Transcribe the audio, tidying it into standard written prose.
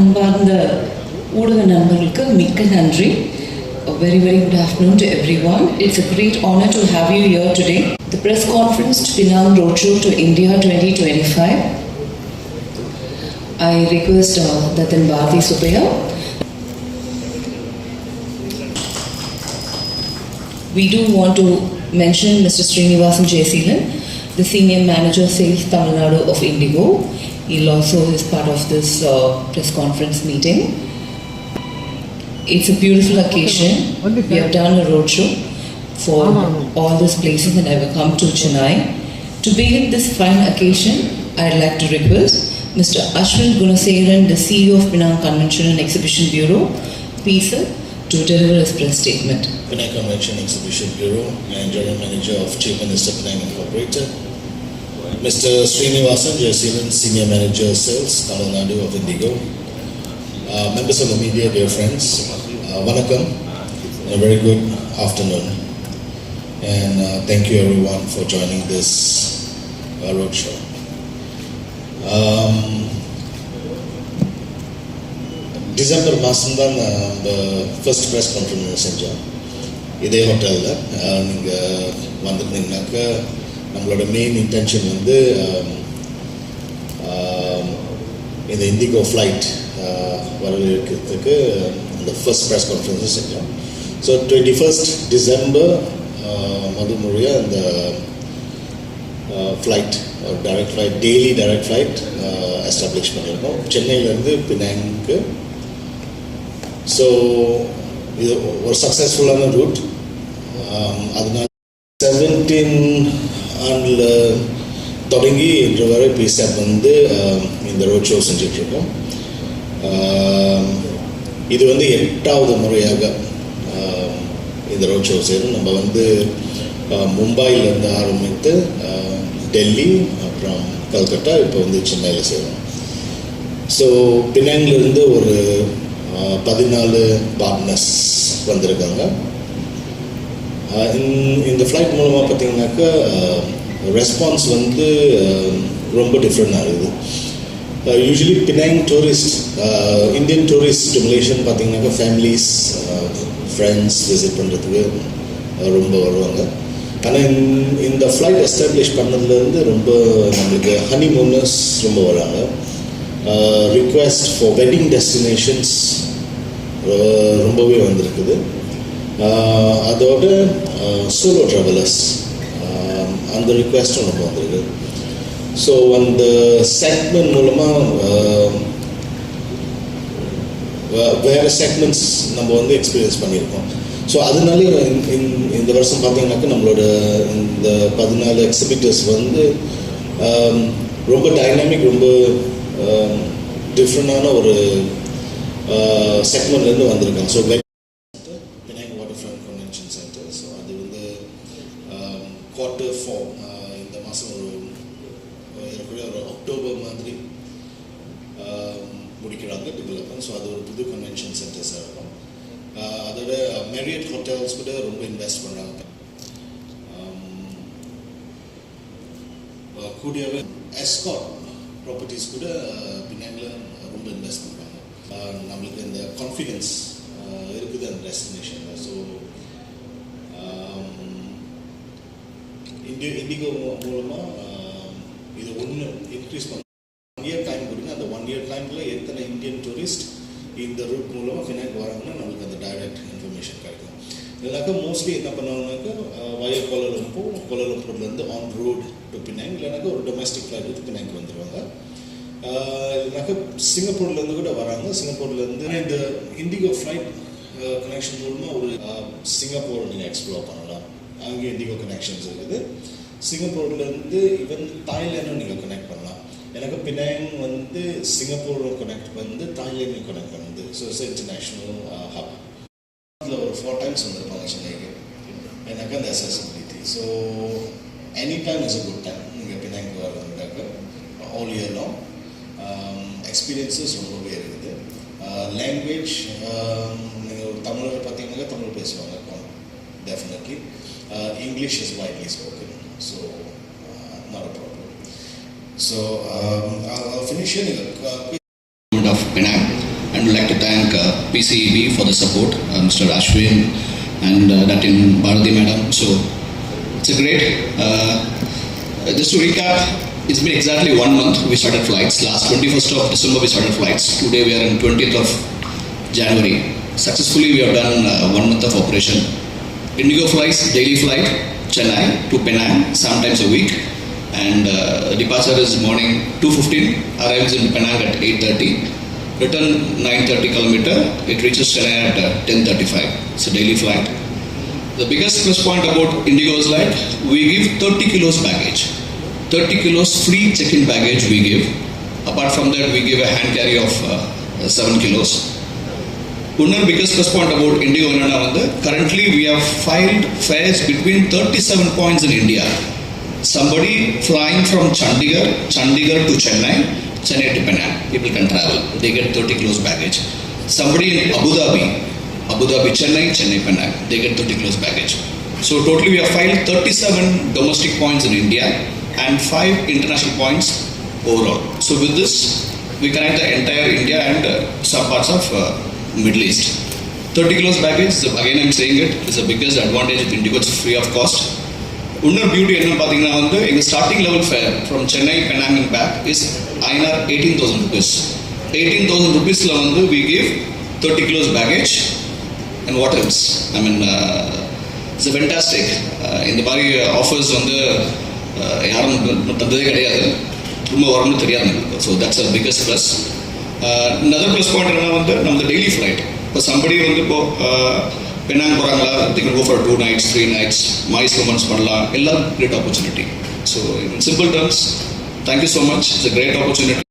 அன்பார்ந்த ஊடக நண்பர்களுக்கு மிக்க நன்றி. A very good afternoon to everyone. It's a great honor to have you here today. The press conference to Penang Roadshow to India 2025. I request Datin Bharati Subbaiah. We do want to mention Mr. Srinivasan Jayseelan, the Senior Manager Sales Tamil Nadu of Indigo. He'll also is part of this press conference meeting. It's a beautiful occasion. We have done a roadshow for all these places and I will come to Chennai. To begin this fine occasion, I'd like to request Mr. Ashwin Gunasegaran, the CEO of Penang Convention and Exhibition Bureau, PSA, to deliver his press statement. Penang Convention Exhibition Bureau and General Manager of Chief Minister Penang Incorporated. Mr. Srinivasan Jayseelan, Senior Manager Sales, Tamil Nadu of Indigo. Members of the media, dear friends, Vanakkam, a very good afternoon. And thank you everyone for joining this roadshow. December மாதம் தான் இந்த first press conference செஞ்சோம். இதே ஹோட்டலில் நீங்கள் வந்துருந்தீங்கன்னாக்கா நம்மளோட main intention வந்து இந்த இண்டிகோ ஃப்ளைட் வரவேற்கிறதுக்கு அந்த ஃபர்ஸ்ட் ப்ரெஸ் கான்ஃபரன்ஸும் செஞ்சோம். ஸோ 21st December மறுமுறையாக அந்த flight direct flight daily direct flight establish பண்ணியிருக்கோம் சென்னையிலேருந்து பினாங்க்கு. ஸோ இது ஒரு சக்ஸஸ்ஃபுல்லான ரூட். அதனால 17 தொடங்கி இன்று வரை பிசாப் வந்து இந்த ரோட் ஷோ செஞ்சிட்ருக்கோம். இது வந்து 8வது முறையாக இந்த ரோட் ஷோ செய்கிறோம். நம்ம வந்து மும்பையிலேருந்து ஆரம்பித்து டெல்லி, அப்புறம் கல்கட்டா, இப்போ வந்து சென்னையில் செய்கிறோம். ஸோ பினாங்கிலிருந்து ஒரு 14 பார்ட்னர்ஸ் வந்திருக்காங்க. இந்த ஃப்ளைட் மூலமாக பார்த்தீங்கன்னாக்கா ரெஸ்பான்ஸ் வந்து ரொம்ப டிஃப்ரெண்டாக இருக்குது. Usually Penang tourist, Indian tourist stimulation பார்த்தீங்கன்னாக்கா ஃபேமிலிஸ், ஃப்ரெண்ட்ஸ் விசிட் பண்ணுறதுக்கு ரொம்ப வருவாங்க. ஆனால் இந்த ஃப்ளைட் எஸ்டாப்ளிஷ் பண்ணதுலேருந்து ரொம்ப நம்மளுக்கு ஹனிமூனர்ஸ் ரொம்ப வராங்க. ரிக்வெஸ்ட் ஃபார் வெட்டிங் டெஸ்டினேஷன்ஸ் ரொம்பவே வந்திருக்குது. அதோட சோலோ ட்ராவலர்ஸ் அந்த ரிக்வெஸ்ட்டும் ரொம்ப வந்திருக்கு. ஸோ அந்த செக்மெண்ட் மூலமாக வேறு செக்மெண்ட்ஸ் நம்ம வந்து எக்ஸ்பீரியன்ஸ் பண்ணியிருக்கோம். ஸோ அதனாலே இந்த வருஷம் பார்த்தீங்கன்னாக்கா நம்மளோட இந்த 14 எக்ஸிபிட்டர்ஸ் வந்து ரொம்ப டைனாமிக், ரொம்ப டிஃப்ரெண்டான ஒரு செக்மெண்ட்லேருந்து வந்திருக்காங்க. So Penang water front convention centre. So அது வந்து Q4 இந்த மாதம் ஒரு அக்டோபர் மாதிரி முடிக்கிறாங்க டெவலப்மெண்ட். ஸோ அது ஒரு புது கன்வென்ஷன் சென்டர்ஸாக இருக்கும். அதோட மேரியட் ஹோட்டல்ஸ் கூட ரொம்ப இன்வெஸ்ட் பண்ணுறாங்க. கூடியவே எஸ்கார்ட் ப்ராப்பர்ட்டிஸ் கூட பின்னாங்கில் ரொம்ப இன்வெஸ்ட் பண்ணுறாங்க. நம்மளுக்கு இந்த கான்ஃபிடென்ஸ் இருக்குது அந்த டெஸ்டினேஷனில். ஸோ இண்டிகோ மூலமாக இது ஒன்று இன்க்ரீஸ் பண்ண 1 year டைம் கொடுங்க. அந்த 1 year டைமில் எத்தனை இந்தியன் டூரிஸ்ட் இந்த ரூட் மூலமாக பினாங் வராங்கன்னா நம்மளுக்கு அந்த டைரக்ட் இன்ஃபர்மேஷன் கிடைக்கும். இல்லைனாக்கா மோஸ்ட்லி என்ன பண்ணுவாங்கனாக்கா வய கோலாலம்பூர்லேருந்து ஆன் ரோட் டு பினாங், இல்லைனாக்கா ஒரு டொமஸ்டிக் ஃப்ளைட் வந்து பினாங்க்கு வந்துடுவாங்க. இல்லைனாக்கா சிங்கப்பூர்லேருந்து கூட வராங்க. சிங்கப்பூர்லேருந்து இந்த இண்டிகோ ஃப்ளைட் கனெக்ஷன் மூலமாக ஒரு சிங்கப்பூர் நீங்கள் எக்ஸ்ப்ளோர் பண்ணலாம். அங்கே இண்டிகோ கனெக்ஷன்ஸ் இருக்குது. சிங்கப்பூர்லேருந்து ஈவன் தாய்லாண்டும் நீங்கள் கனெக்ட் பண்ணலாம். எனக்கு பினாங் வந்து சிங்கப்பூர் கனெக்ட் வந்து தாய்லாண்டையும் கனெக்ட் பண்ணுது. So it's international hub. அதில் ஒரு 4 times வந்திருப்பாங்க சென்னைக்கு. எனக்கு அந்த accessibility. So any time is a good time நீங்கள் பினாங்க்கு வரதுக்காக. ஆல் இயர் லாங் எக்ஸ்பீரியன்ஸஸ் ரொம்பவே இருக்குது. லாங்குவேஜ் நீங்கள் ஒரு தமிழர் பார்த்தீங்கன்னா தமிழ் பேசுவாங்க definitely. English is widely spoken, so not a problem. So I'll finish here. Of Penang. PCEB for the support, Mr. Ashwin and that in Bharati Madam. So it's a great. Just to recap, it's been exactly 1 month we started flights. Last 21st of December we started flights. Today we are in 20th of January. Successfully we have done 1 month of operation. Indigo flies, daily flight, Chennai to Penang, sometimes a week. And departure is morning 2:15, arrives in Penang at 8:30. Return 9:30 kilometer, it reaches Chennai at 10:35. It's a daily flight. The biggest plus point about Indigo is like we give 30 kilos baggage. 30 kilos free check-in baggage we give. Apart from that, we give a hand carry of 7 kilos. Another biggest plus point about Indigo currently we have filed fares between 37 points in India. Somebody flying from Chandigarh to Chennai, Chennai to Penang, people can travel. They get 30 kilos baggage. Somebody in Abu Dhabi, Chennai, Penang, they get 30 kilos baggage. So totally we have filed 37 domestic points in India and 5 international points overall. So with this, we connect the entire India and some parts of Middle East. 30 kilos baggage, again I'm saying it, is the biggest advantage of Indigo. It's free of cost. Another beauty in starting level fare from Chennai, Penang and back is INR 18,000 rupees. 18,000 rupees we give 30 kilos baggage. And what else? I mean, it's a fantastic. In the Bari offers so that's the biggest plus. Another plus point is the daily flight. For somebody Penang Porangla, they can go for 2 nights, 3 nights, Mais Romans Padla, great opportunity. So in simple terms, thank you so much. It's a great opportunity.